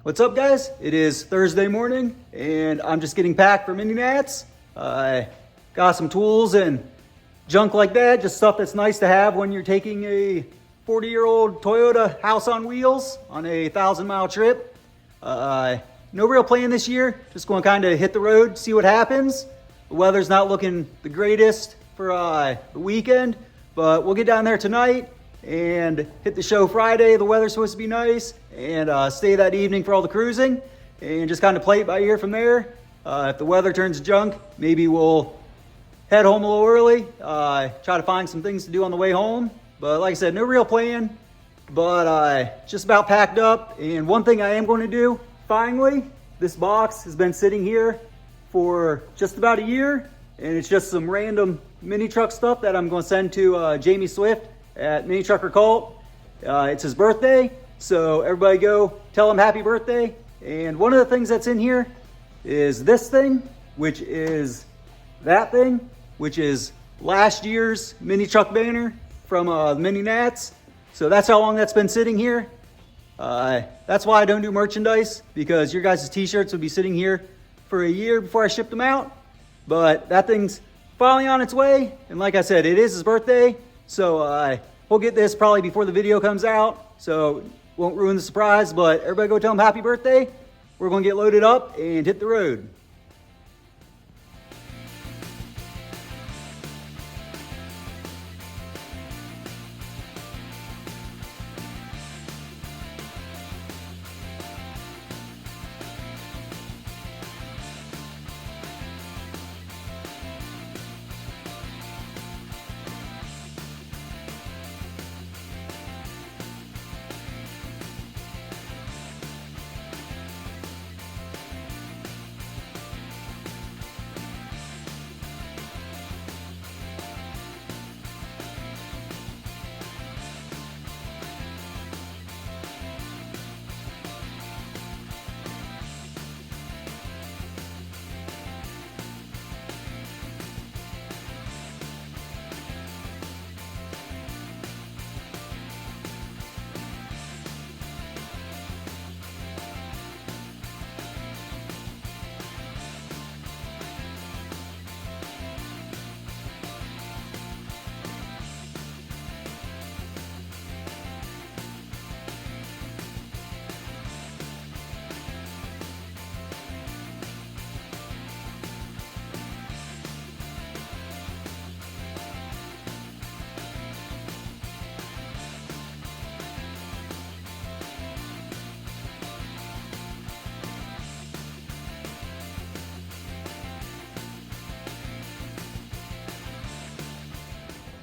What's up, guys? It is Thursday morning and I'm just getting packed for NATS. I got some tools and junk like that, just stuff that's nice to have when you're taking a 40-year-old Toyota house on wheels on a 1,000-mile trip. No real plan this year, just going to kind of hit the road, see what happens. The weather's not looking the greatest for the weekend, but we'll get down there tonight and hit the show Friday. The weather's supposed to be nice, and stay that evening for all the cruising and just kind of play it by ear from there. If the weather turns junk, maybe we'll head home a little early, try to find some things to do on the way home. But like I said, no real plan, but just about packed up. And one thing I am going to do, finally, this box has been sitting here for just about a year, and it's just some random mini truck stuff that I'm going to send to Jamie Swift at Mini Trucker Cult. It's his birthday, so everybody go tell him happy birthday. And one of the things that's in here is this thing, which is that thing, which is last year's mini truck banner from Mini Nats. So that's how long that's been sitting here. That's why I don't do merchandise, because your guys' t-shirts would be sitting here for a year before I ship them out. But that thing's finally on its way, and like I said, it is his birthday. So we'll get this probably before the video comes out, so won't ruin the surprise. But everybody go tell him happy birthday. We're going to get loaded up and hit the road.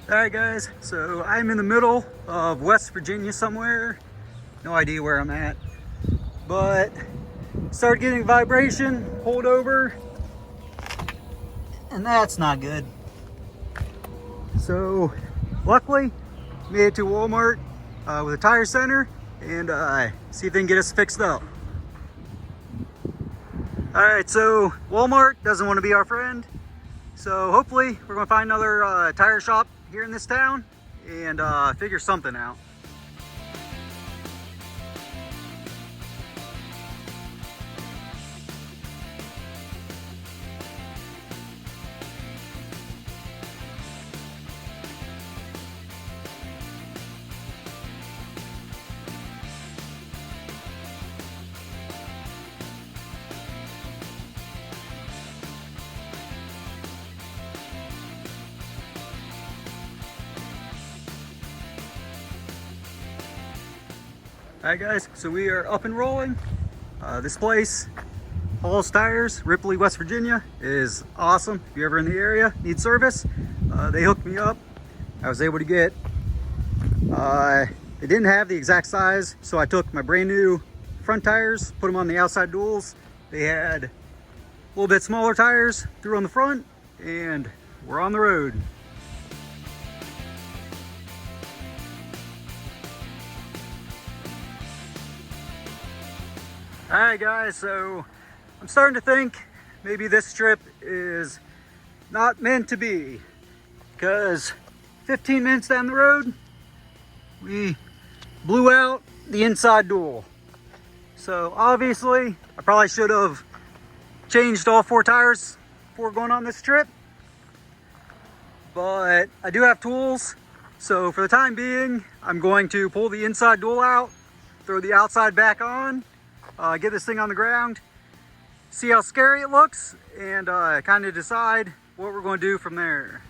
All right, guys, so I'm in the middle of West Virginia somewhere. No idea where I'm at, but started getting vibration, pulled over, and that's not good. So luckily made it to Walmart with a tire center, and see if they can get us fixed up. All right, so Walmart doesn't want to be our friend, so hopefully we're gonna find another tire shop here in this town and figure something out. All right, guys, so we are up and rolling. This place, Hall's Tires, Ripley, West Virginia, is awesome. If you're ever in the area, need service, they hooked me up. I was able to get, they didn't have the exact size, so I took my brand new front tires, put them on the outside duals. They had a little bit smaller tires, threw on the front, and we're on the road. All right, guys, so I'm starting to think maybe this trip is not meant to be, because 15 minutes down the road, we blew out the inside dual. So obviously, I probably should have changed all 4 tires before going on this trip. But I do have tools. So for the time being, I'm going to pull the inside dual out, throw the outside back on, get this thing on the ground, see how scary it looks, and kind of decide what we're going to do from there.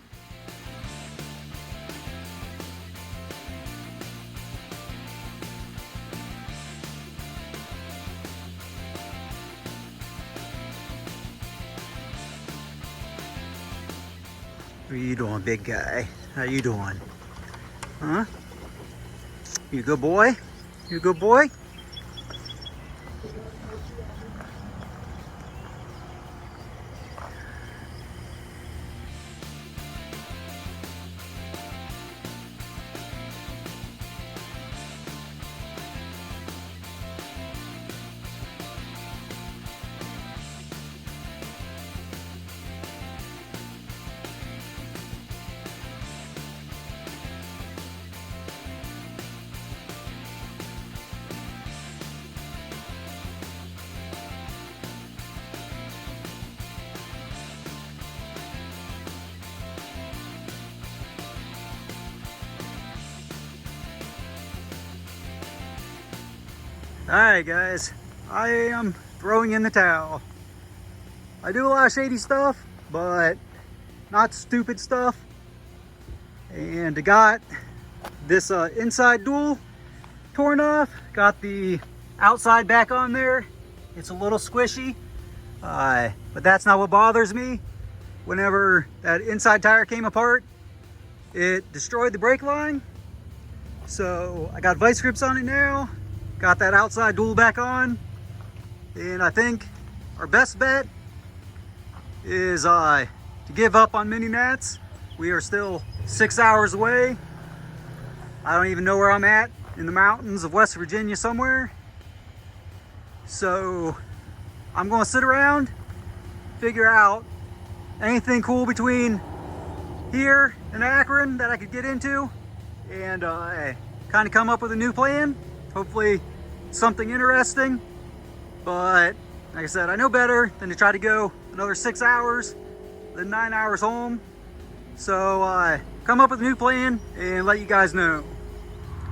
What are you doing, big guy? How you doing? Huh? You a good boy? You a good boy? Alright guys, I am throwing in the towel. I do a lot of shady stuff, but not stupid stuff. And I got this inside dual torn off, got the outside back on there. It's a little squishy, but that's not what bothers me. Whenever that inside tire came apart, it destroyed the brake line. So I got vice grips on it now. Got that outside dual back on, and I think our best bet is to give up on mini NATS. We are still 6 hours away. I don't even know where I'm at, in the mountains of West Virginia somewhere. So I'm gonna sit around, figure out anything cool between here and Akron that I could get into, and kind of come up with a new plan. Hopefully something interesting, but like I said, I know better than to try to go another 6 hours, then 9 hours home. So come up with a new plan and let you guys know.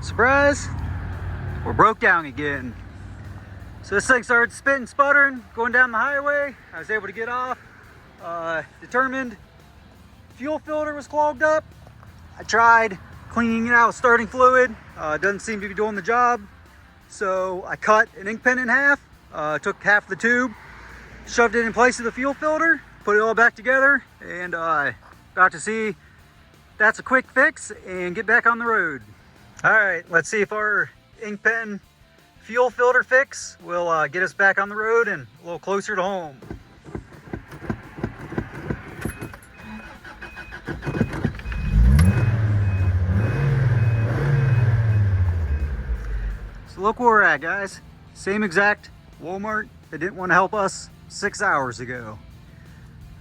Surprise, we're broke down again. So this thing started spitting, sputtering, going down the highway. I was able to get off, determined fuel filter was clogged up. I tried cleaning it out with starting fluid. Doesn't seem to be doing the job. So I cut an ink pen in half, took half the tube, shoved it in place of the fuel filter, put it all back together, and about to see that's a quick fix and get back on the road. All right, let's see if our ink pen fuel filter fix will get us back on the road and a little closer to home. Look where we're at, guys. Same exact Walmart that didn't want to help us 6 hours ago.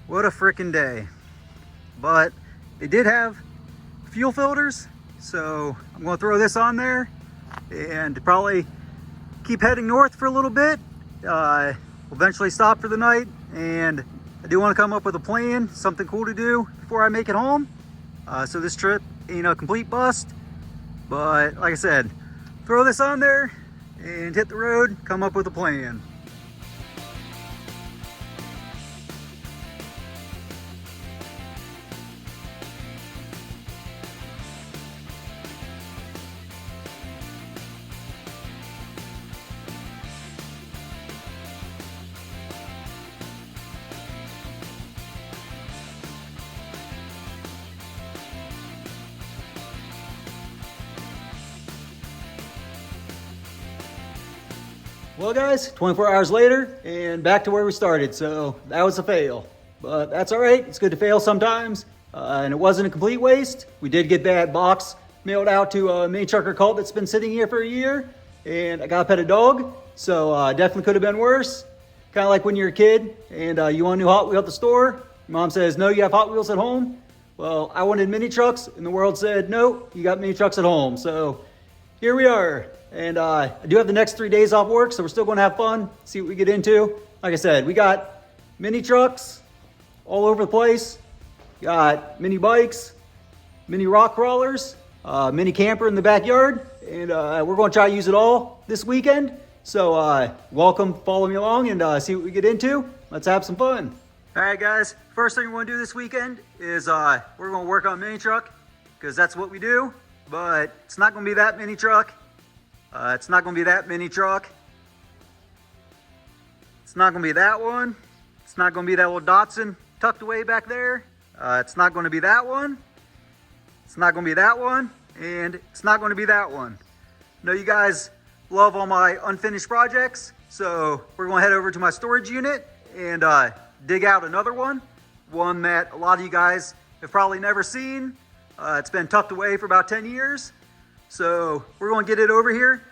What a freaking day. But they did have fuel filters, so I'm going to throw this on there and probably keep heading north for a little bit. We'll eventually stop for the night, and I do want to come up with a plan, something cool to do before I make it home. So this trip ain't a complete bust, but like I said, throw this on there and hit the road, come up with a plan. Well guys, 24 hours later and back to where we started, so that was a fail. But that's all right, it's good to fail sometimes. And it wasn't a complete waste. We did get that box mailed out to a mini trucker cult that's been sitting here for a year, and I got to pet a dog, so definitely could have been worse. Kind of like when you're a kid and you want a new Hot Wheel at the store. Your mom says, no, you have Hot Wheels at home. Well, I wanted mini trucks and the world said, no, you got mini trucks at home. So here we are. And I do have the next 3 days off work, so we're still gonna have fun, see what we get into. Like I said, we got mini trucks all over the place. Got mini bikes, mini rock crawlers, mini camper in the backyard, and we're gonna try to use it all this weekend. So welcome, follow me along and see what we get into. Let's have some fun. All right, guys, first thing we're gonna do this weekend is we're gonna work on mini truck, because that's what we do, but it's not gonna be that mini truck. It's not gonna be that mini truck. It's not gonna be that one. It's not gonna be that little Datsun tucked away back there. It's not gonna be that one. It's not gonna be that one. And it's not gonna be that one. I know you guys love all my unfinished projects, so we're gonna head over to my storage unit and dig out another one. One that a lot of you guys have probably never seen. It's been tucked away for about 10 years. So we're gonna get it over here,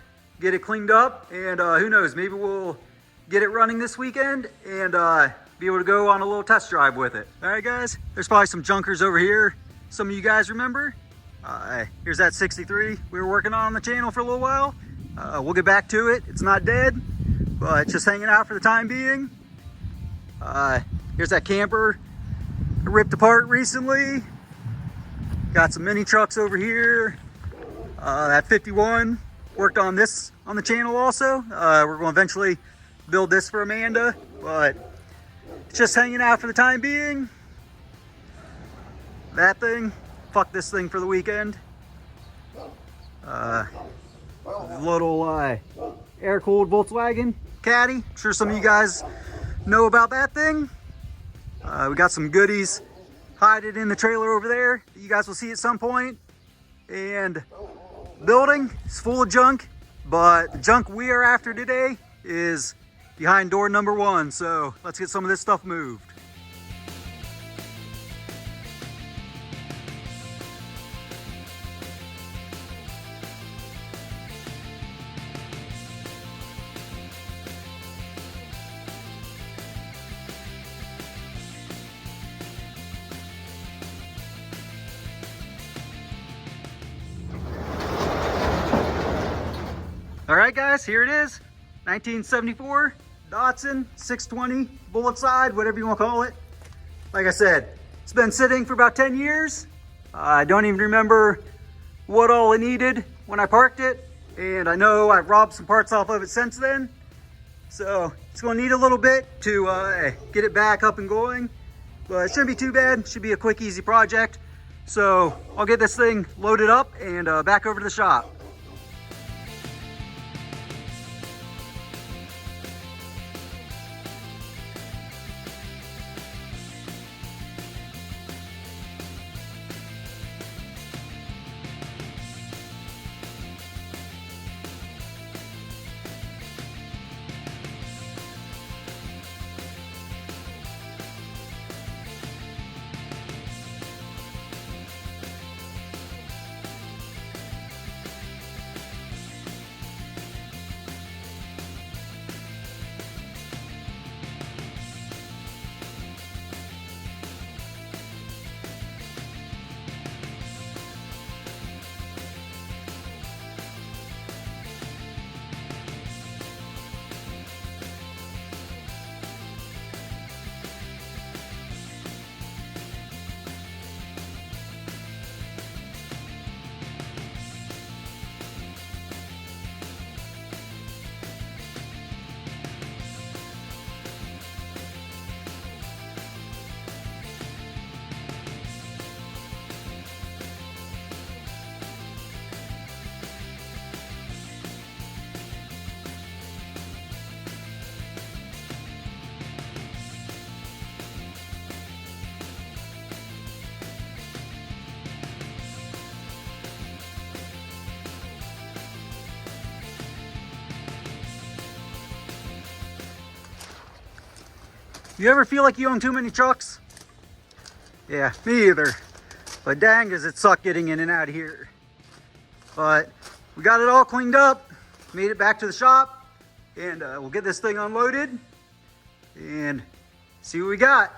get it cleaned up, and who knows, maybe we'll get it running this weekend and be able to go on a little test drive with it. All right, guys, there's probably some junkers over here. Some of you guys remember. Here's that 63 we were working on the channel for a little while. We'll get back to it. It's not dead, but it's just hanging out for the time being. Here's that camper I ripped apart recently. Got some mini trucks over here. That 51 worked on this on the channel also. We're going to eventually build this for Amanda, but it's just hanging out for the time being. That thing, fuck this thing for the weekend. Little air-cooled Volkswagen Caddy. I'm sure some of you guys know about that thing. We got some goodies hiding in the trailer over there that you guys will see at some point. And building is full of junk, but the junk we are after today is behind door number 1. So let's get some of this stuff moved. All right, guys, here it is. 1974 Datsun 620 bullet side, whatever you want to call it. Like I said, it's been sitting for about 10 years. I don't even remember what all it needed when I parked it. And I know I've robbed some parts off of it since then. So it's going to need a little bit to get it back up and going. But it shouldn't be too bad. It should be a quick, easy project. So I'll get this thing loaded up and back over to the shop. You ever feel like you own too many trucks? Yeah, me either. But dang, does it suck getting in and out of here. But we got it all cleaned up, made it back to the shop, and we'll get this thing unloaded and see what we got.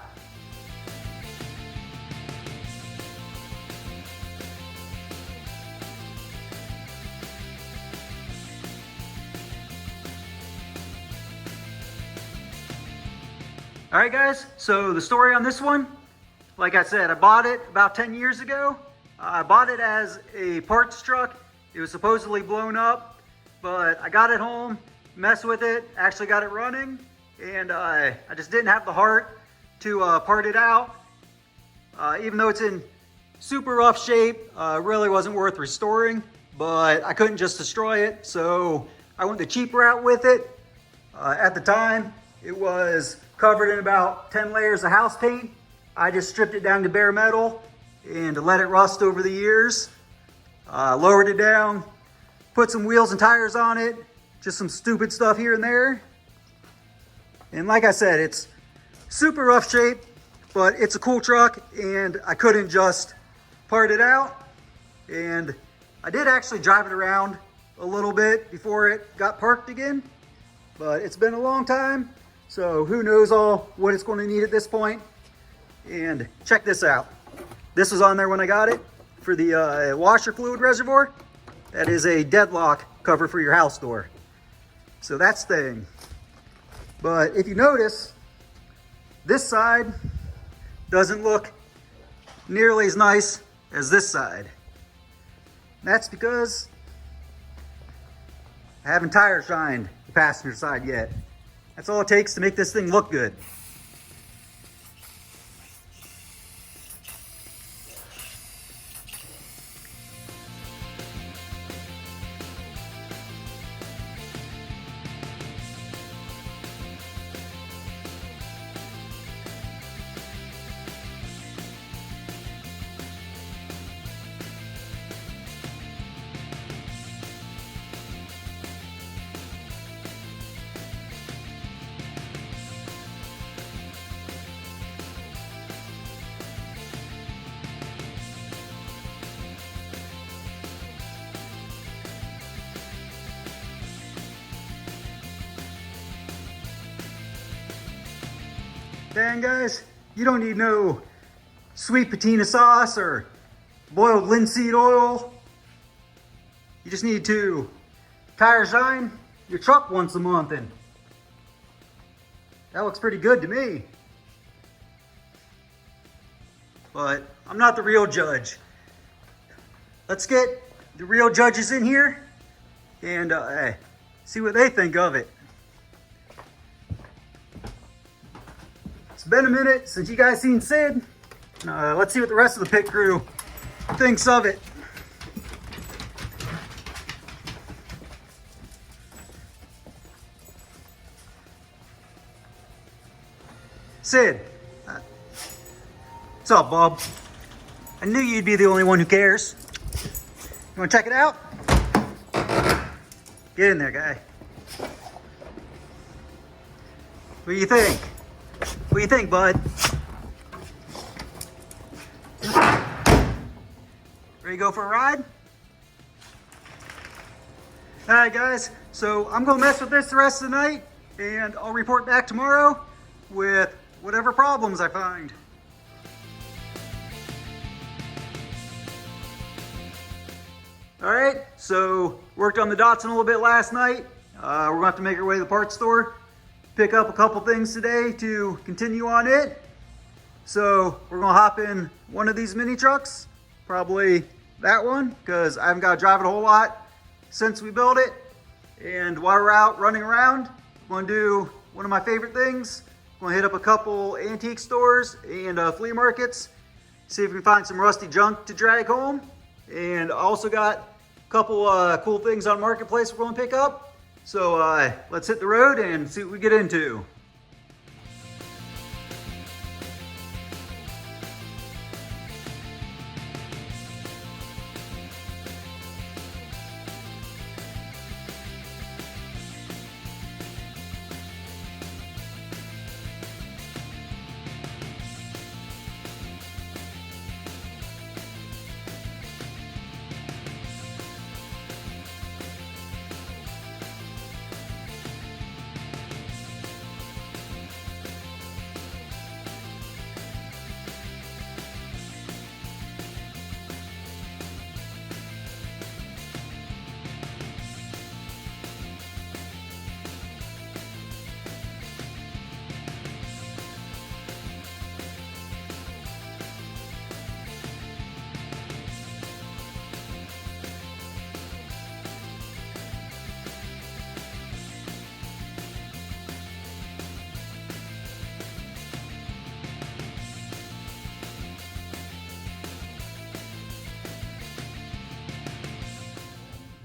All right, guys, so the story on this one, like I said, I bought it about 10 years ago. I bought it as a parts truck. It was supposedly blown up, but I got it home, messed with it, actually got it running, and I just didn't have the heart to part it out. Even though it's in super rough shape, really wasn't worth restoring, but I couldn't just destroy it, so I went the cheap route with it. At the time, it was covered in about 10 layers of house paint. I just stripped it down to bare metal and let it rust over the years. Lowered it down, put some wheels and tires on it, just some stupid stuff here and there. And like I said, it's super rough shape, but it's a cool truck and I couldn't just part it out. And I did actually drive it around a little bit before it got parked again, but it's been a long time. So who knows what it's going to need at this point. And check this out. This was on there when I got it for the washer fluid reservoir. That is a deadlock cover for your house door. So that's staying. But if you notice, this side doesn't look nearly as nice as this side. That's because I haven't tire shined the passenger side yet. That's all it takes to make this thing look good. Dang, guys, you don't need no sweet patina sauce or boiled linseed oil. You just need to tire shine your truck once a month, and that looks pretty good to me. But I'm not the real judge. Let's get the real judges in here and see what they think of it. It's been a minute since you guys seen Sid. Let's see what the rest of the pit crew thinks of it. Sid, what's up, Bob? I knew you'd be the only one who cares. You want to check it out? Get in there, guy. What do you think? What do you think, bud? Ready to go for a ride? All right, guys. So I'm gonna mess with this the rest of the night, and I'll report back tomorrow with whatever problems I find. All right, so worked on the Datsun a little bit last night. We're gonna have to make our way to the parts store, pick up a couple things today to continue on it. So we're gonna hop in one of these mini trucks, probably that one, because I haven't got to drive it a whole lot since we built it. And while we're out running around, I'm gonna do one of my favorite things. I'm gonna hit up a couple antique stores and flea markets, see if we can find some rusty junk to drag home. And I also got a couple cool things on Marketplace we're gonna pick up. So let's hit the road and see what we get into.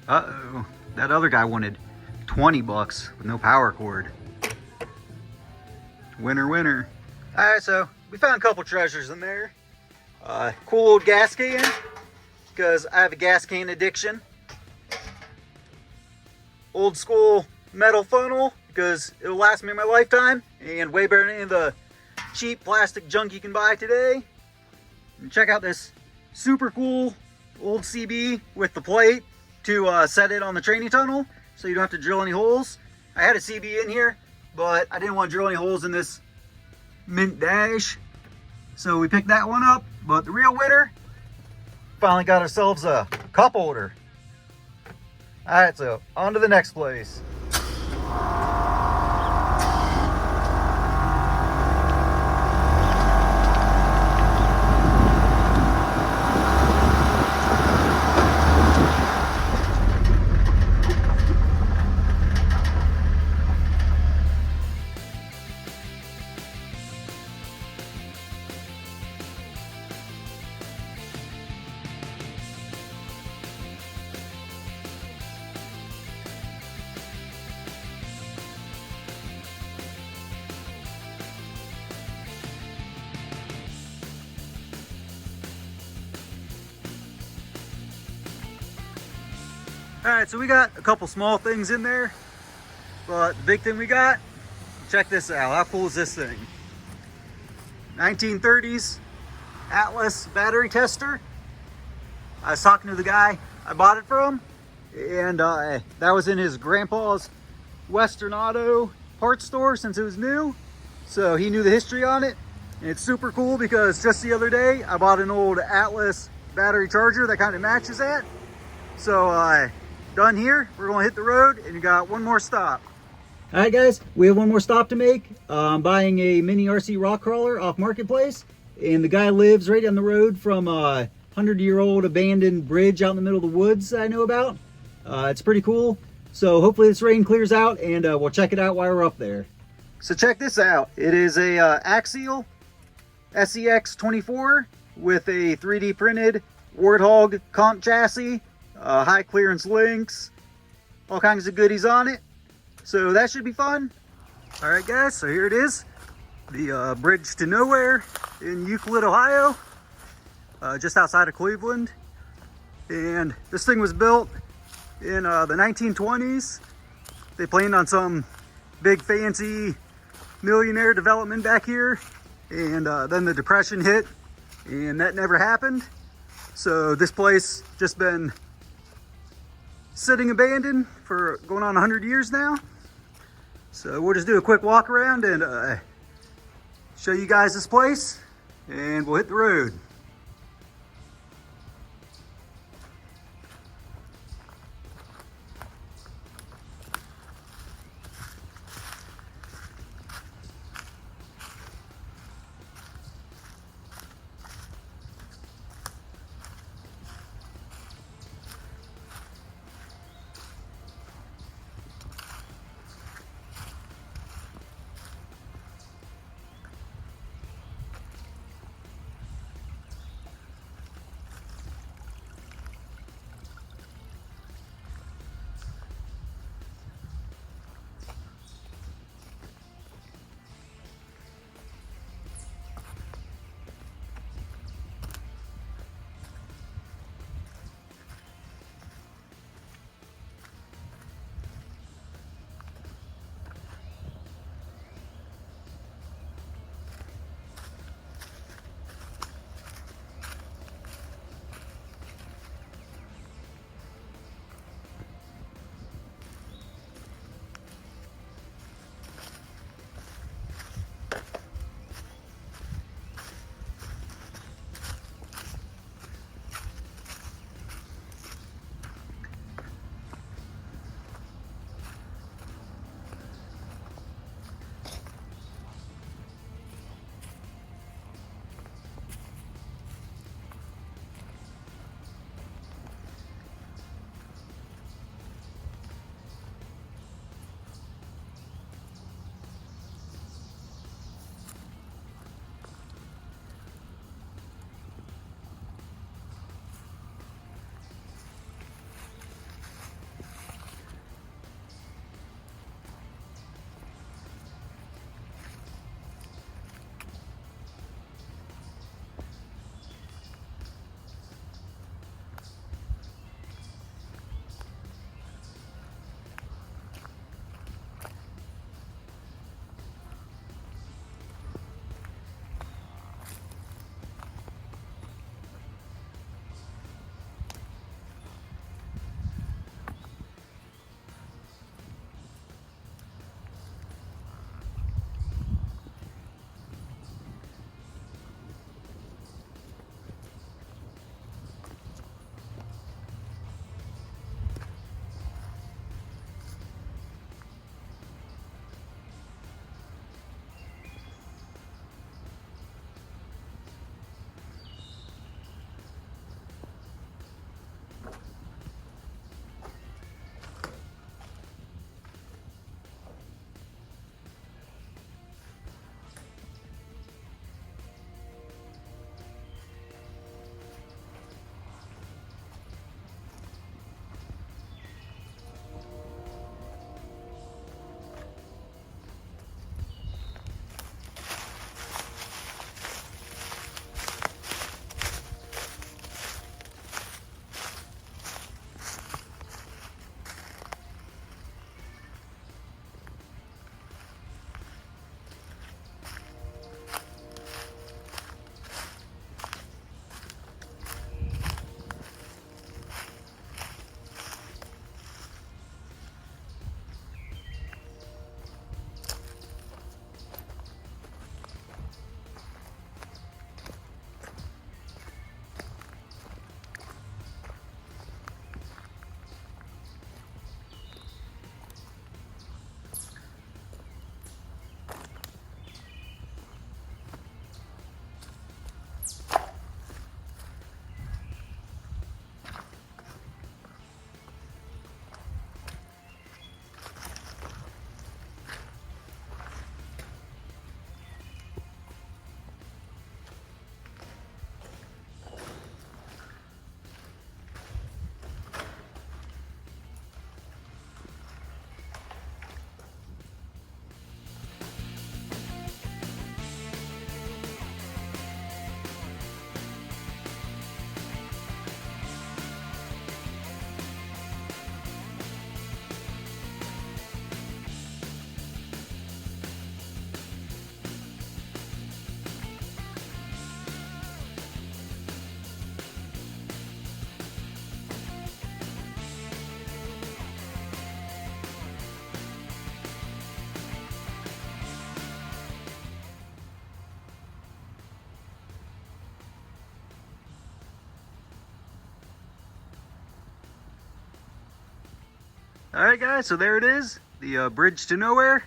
Uh-oh, that other guy wanted 20 bucks with no power cord. Winner, winner. All right, so we found a couple treasures in there. Cool old gas can, because I have a gas can addiction. Old school metal funnel, because it'll last me my lifetime, and way better than any of the cheap plastic junk you can buy today. And check out this super cool old CB with the plate to set it on the training tunnel, so you don't have to drill any holes. I had a CB in here, but I didn't want to drill any holes in this mint dash, so we picked that one up. But the real winner, finally got ourselves a cup holder. All right, so on to the next place. All right, so we got a couple small things in there, but the big thing we got, check this out. How cool is this thing? 1930s Atlas battery tester. I was talking to the guy I bought it from, and that was in his grandpa's Western Auto parts store since it was new. So he knew the history on it, and it's super cool because just the other day I bought an old Atlas battery charger that kind of matches that. So done here, we're gonna hit the road, and you got one more stop. All right, guys, we have one more stop to make. I'm buying a mini RC rock crawler off Marketplace, and the guy lives right down the road from a 100-year-old abandoned bridge out in the middle of the woods that I know about. It's pretty cool. So hopefully this rain clears out, and we'll check it out while we're up there. So check this out. It is a Axial SEX24 with a 3D printed Warthog comp chassis. High clearance links, all kinds of goodies on it. So that should be fun. All right, guys, so here it is. The bridge to nowhere in Euclid, Ohio, just outside of Cleveland. And this thing was built in the 1920s. They planned on some big fancy millionaire development back here. And then the Depression hit, and that never happened. So this place just been sitting abandoned for going on 100 years now. So we'll just do a quick walk around and show you guys this place, and we'll hit the road. All right, guys, so there it is, the bridge to nowhere.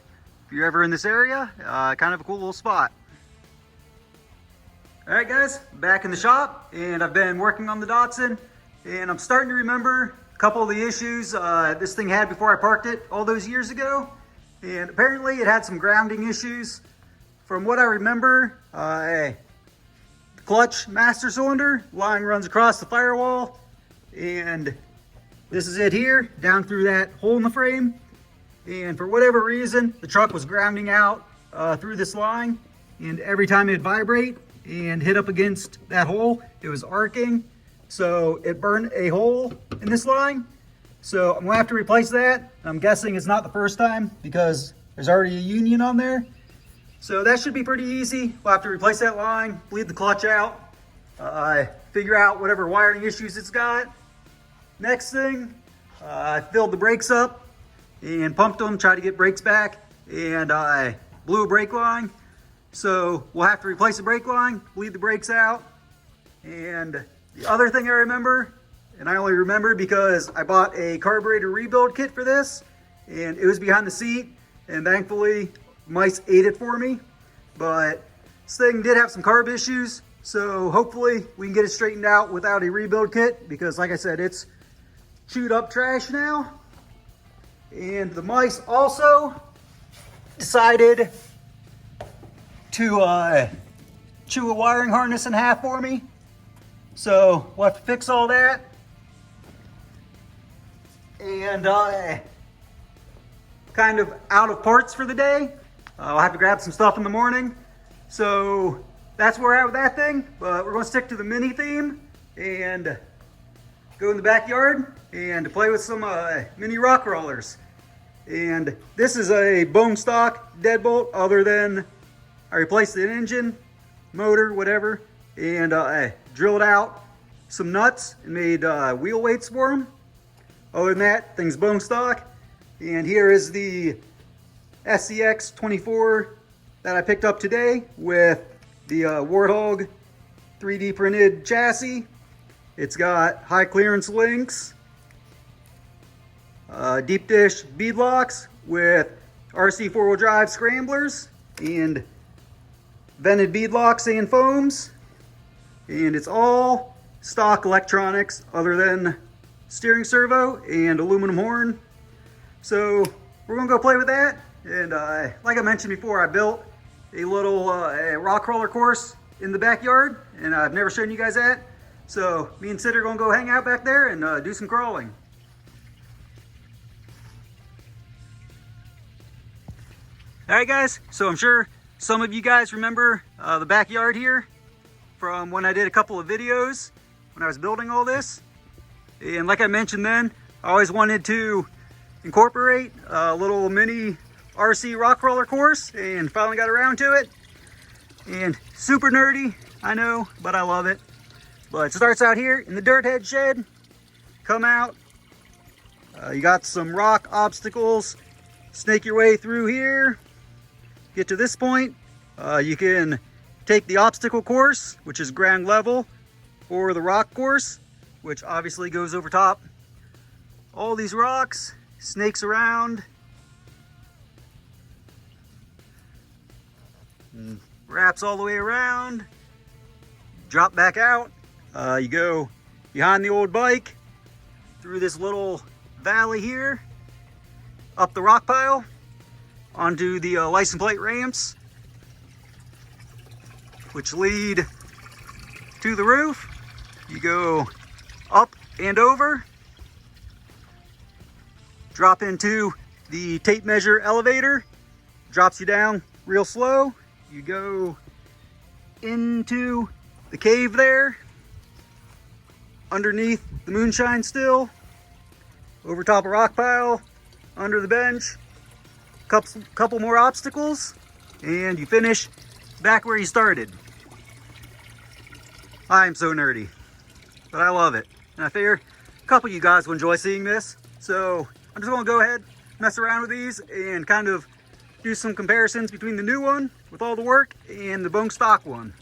If you're ever in this area, kind of a cool little spot. All right, guys, back in the shop, and I've been working on the Datsun, and I'm starting to remember a couple of the issues this thing had before I parked it all those years ago. And apparently it had some grounding issues. From what I remember, the clutch master cylinder line runs across the firewall, and this is it here, down through that hole in the frame. And for whatever reason, the truck was grounding out through this line, and every time it'd vibrate and hit up against that hole, it was arcing. So it burned a hole in this line. So I'm gonna have to replace that. I'm guessing it's not the first time because there's already a union on there. So that should be pretty easy. We'll have to replace that line, bleed the clutch out, figure out whatever wiring issues it's got. Next thing, I filled the brakes up and pumped them, tried to get brakes back, and I blew a brake line. So we'll have to replace the brake line, bleed the brakes out. And the other thing I remember, and I only remember because I bought a carburetor rebuild kit for this, and it was behind the seat, and thankfully mice ate it for me. But this thing did have some carb issues, so hopefully we can get it straightened out without a rebuild kit, because like I said, it's chewed up trash now. And the mice also decided to chew a wiring harness in half for me. So we'll have to fix all that. And kind of out of parts for the day. I'll have to grab some stuff in the morning. So that's where we're at with that thing. But we're going to stick to the mini theme and go in the backyard and play with some mini rock rollers. And this is a bone stock deadbolt, other than I replaced the engine, motor, whatever, and I drilled out some nuts and made wheel weights for them. Other than that, thing's bone stock. And here is the SCX 24 that I picked up today with the Warthog 3D printed chassis. It's got high clearance links, deep dish bead locks with RC 4-wheel drive scramblers, and vented bead locks and foams. And it's all stock electronics other than steering servo and aluminum horn. So we're gonna go play with that. And like I mentioned before, I built a little rock crawler course in the backyard, and I've never shown you guys that. So me and Sid are gonna go hang out back there and do some crawling. All right, guys, so I'm sure some of you guys remember the backyard here from when I did a couple of videos when I was building all this. And like I mentioned then, I always wanted to incorporate a little mini RC rock roller course, and finally got around to it. And super nerdy, I know, but I love it. But it starts out here in the dirt head shed. Come out, you got some rock obstacles, snake your way through here. Get to this point, you can take the obstacle course, which is ground level, or the rock course, which obviously goes over top all these rocks, snakes around, and wraps all the way around, drop back out. You go behind the old bike, through this little valley here, up the rock pile, onto the license plate ramps, which lead to the roof. You go up and over, drop into the tape measure elevator, drops you down real slow. You go into the cave there, underneath the moonshine still, over top of rock pile, under the bench, couple more obstacles, and you finish back where you started. I am so nerdy, but I love it. And I figure a couple of you guys will enjoy seeing this. So I'm just gonna go ahead, mess around with these, and kind of do some comparisons between the new one with all the work and the bone stock one.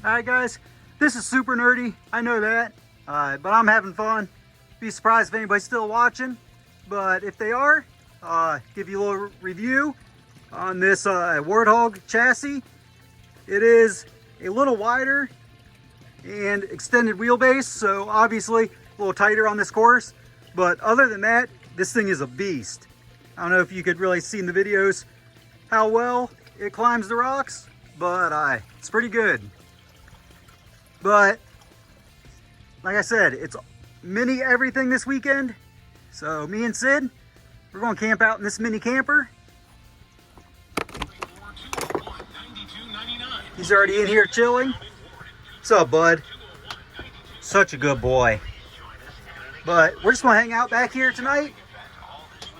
Alright guys, this is super nerdy, I know that, but I'm having fun. Be surprised if anybody's still watching, but if they are, give you a little review on this Warthog chassis. It is a little wider and extended wheelbase, so obviously a little tighter on this course, but other than that, this thing is a beast. I don't know if you could really see in the videos how well it climbs the rocks, but it's pretty good. But like I said, it's mini everything this weekend. So me and Sid, we're going to camp out in this mini camper. He's already in here chilling. What's up, bud? Such a good boy. But we're just going to hang out back here tonight.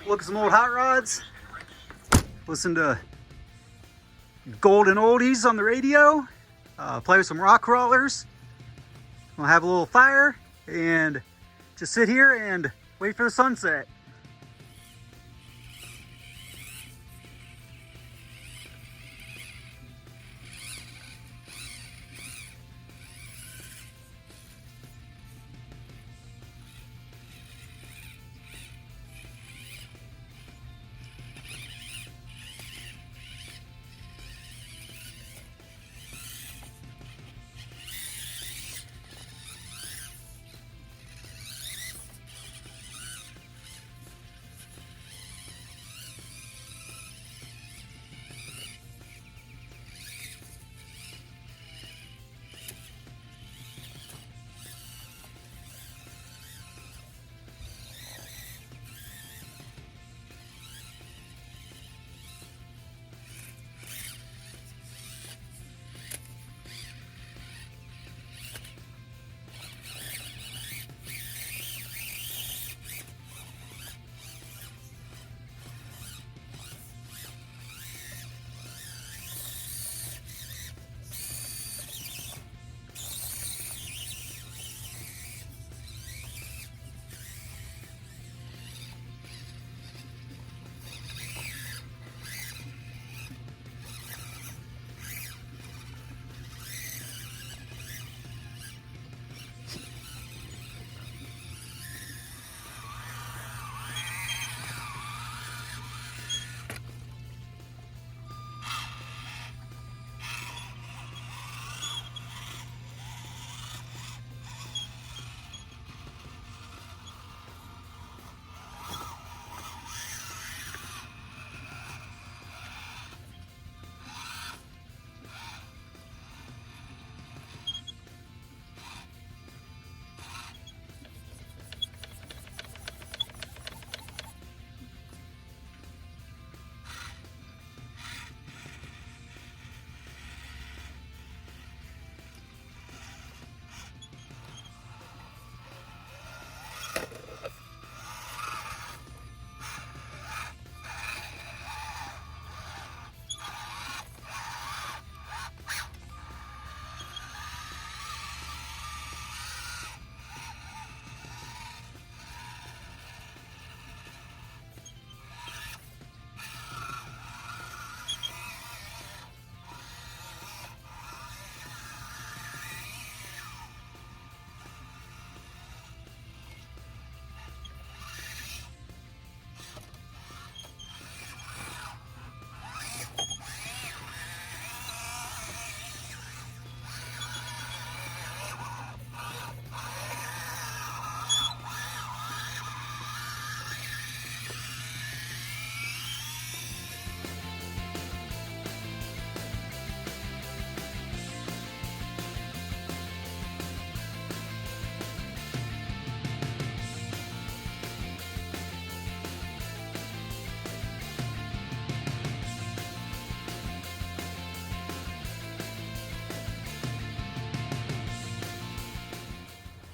Look at some old hot rods. Listen to golden oldies on the radio. Play with some rock crawlers. We'll have a little fire and just sit here and wait for the sunset.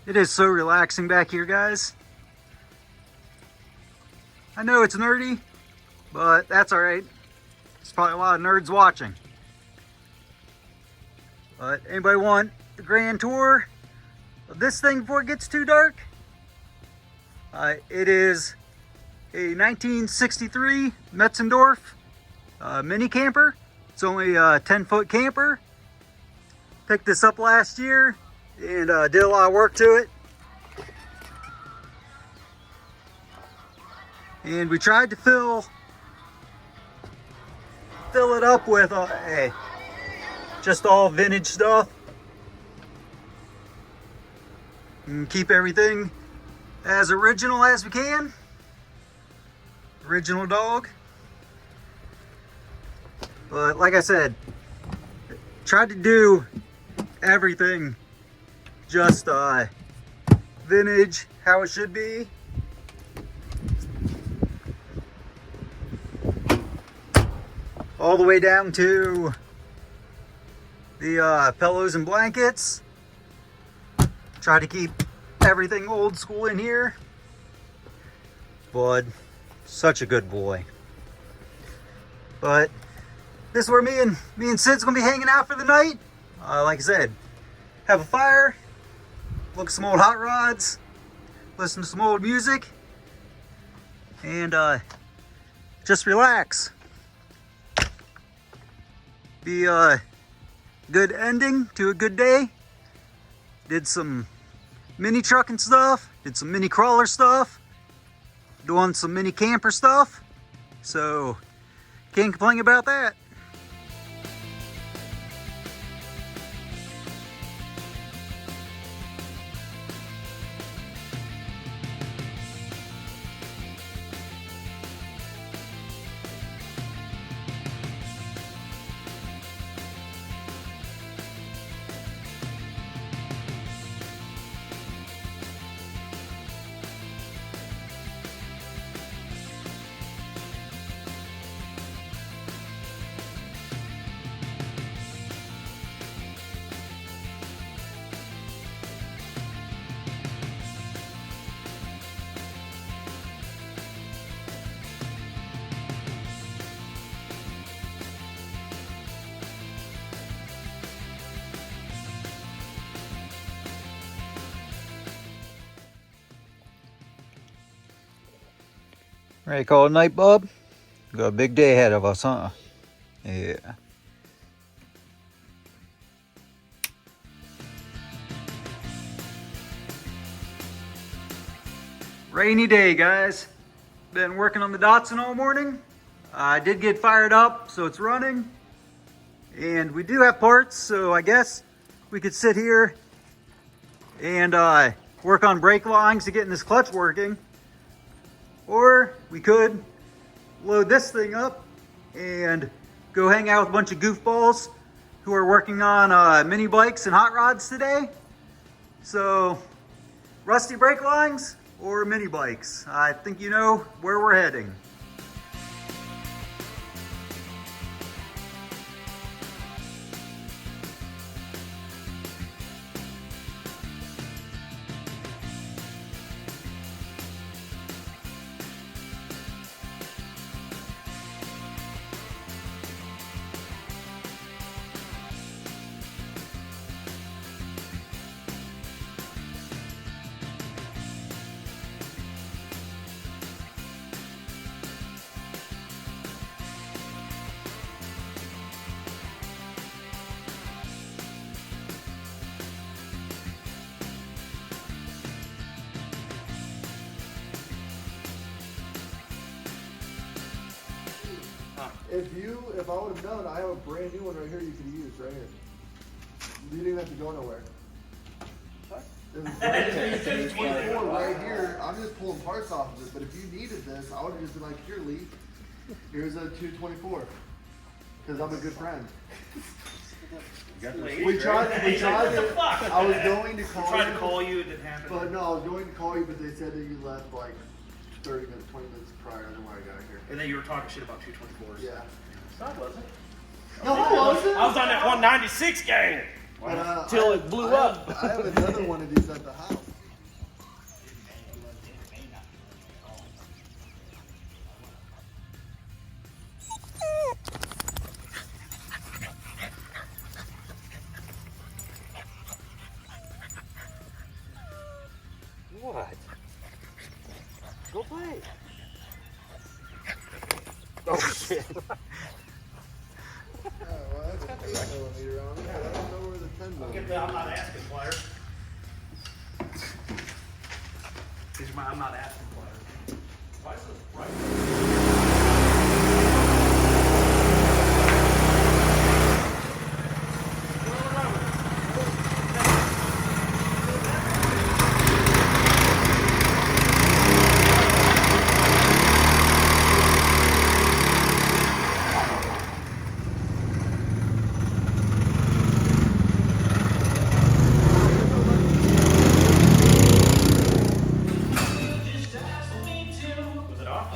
It is so relaxing back here, guys. I know it's nerdy, but that's alright. There's probably a lot of nerds watching. But anybody want the grand tour of this thing before it gets too dark? It is a 1963 Metzendorf mini camper. It's only a 10-foot camper. Picked this up last year and did a lot of work to it. And we tried to fill it up with just all vintage stuff. And keep everything as original as we can. Original dog. But like I said, tried to do everything just vintage, how it should be. All the way down to the pillows and blankets. Try to keep everything old school in here. Bud, such a good boy. But this is where me and Sid's gonna be hanging out for the night. Like I said, have a fire, look at some old hot rods, listen to some old music, and just relax. Be a good ending to a good day. Did some mini trucking stuff, did some mini crawler stuff, doing some mini camper stuff. So can't complain about that. Ready to call it a night, bub? Got a big day ahead of us, huh? Yeah. Rainy day, guys. Been working on the Datsun all morning. I did get fired up, so it's running. And we do have parts, so I guess we could sit here and work on brake lines to getting this clutch working. Or we could load this thing up and go hang out with a bunch of goofballs who are working on mini bikes and hot rods today. So, rusty brake lines or mini bikes? I think you know where we're heading. If I would have known, I have a brand new one right here you could use right here. You didn't even have to go nowhere. There's a 24 right here. I'm just pulling parts off of it, but if you needed this, I would have just been like, here, Lee, here's a 224. Because I'm a good friend. We tried it. I was going to call you. Tried to call you, it didn't happen. But no, I was going to call you, but they said that you left like 30 minutes, 20 minutes prior to when I got here. And then you were talking shit about 224s. Yeah. No, I wasn't. No, I wasn't. I was on that 196 gang. But, Till it blew up. I have another one of these at the house. What? Go play. Oh shit. Well, that's 8 millimeter on it, but I don't know where the depends on Look it. at the I'm not asking player. These are my I'm not asking player. Why is this right? Was it off?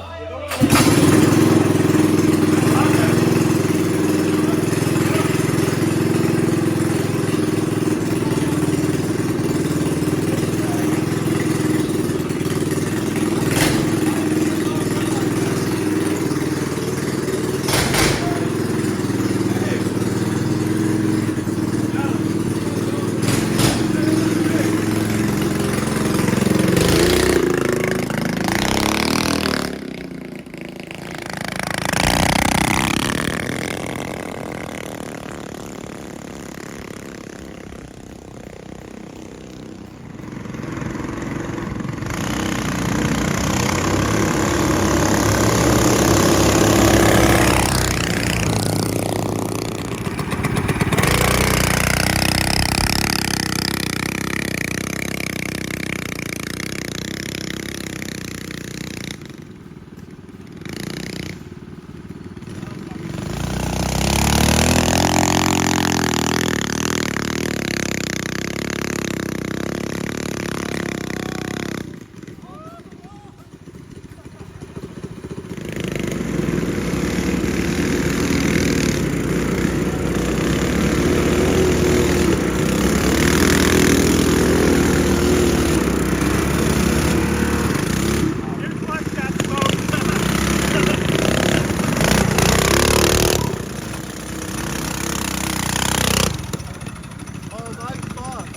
Oh, nice spot.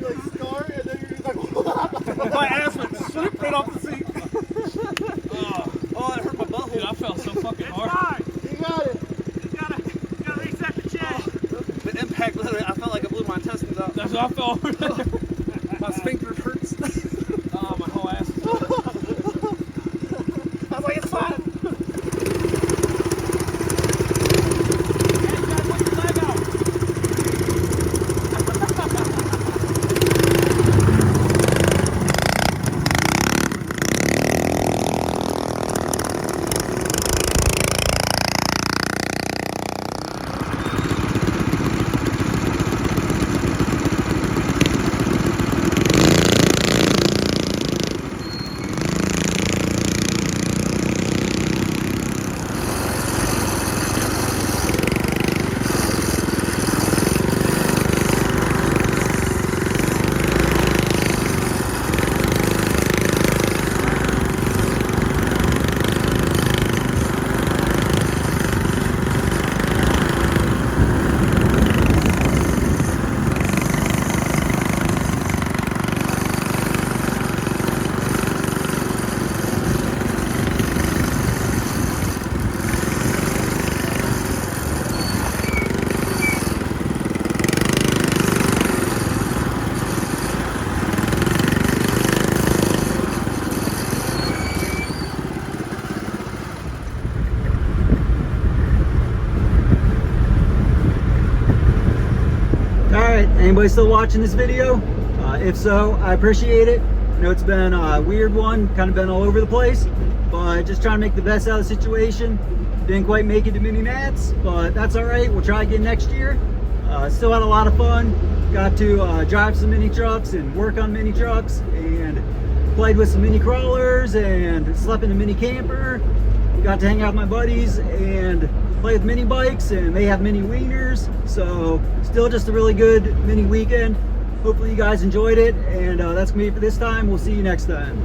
You like start and then you're just like, My ass went swoop right off the seat. Oh, that hurt my butthole. Dude, I fell so fucking hard. you got it. You gotta reset the check. The impact, literally, I felt like I blew my intestines out. That's what I fell over there. My sphincter hurts. Oh, my whole ass. I was like, it's fine. anybody still watching this video? If so, I appreciate it. I know it's been a weird one, kind of been all over the place, but just trying to make the best out of the situation. Didn't quite make it to Mini Nats, but that's all right. We'll try again next year. Still had a lot of fun. Got to drive some mini trucks and work on mini trucks, and played with some mini crawlers and slept in a mini camper. Got to hang out with my buddies and play with mini bikes, and they have mini wieners. So still just a really good mini weekend. Hopefully you guys enjoyed it, and that's gonna be it for this time. We'll see you next time.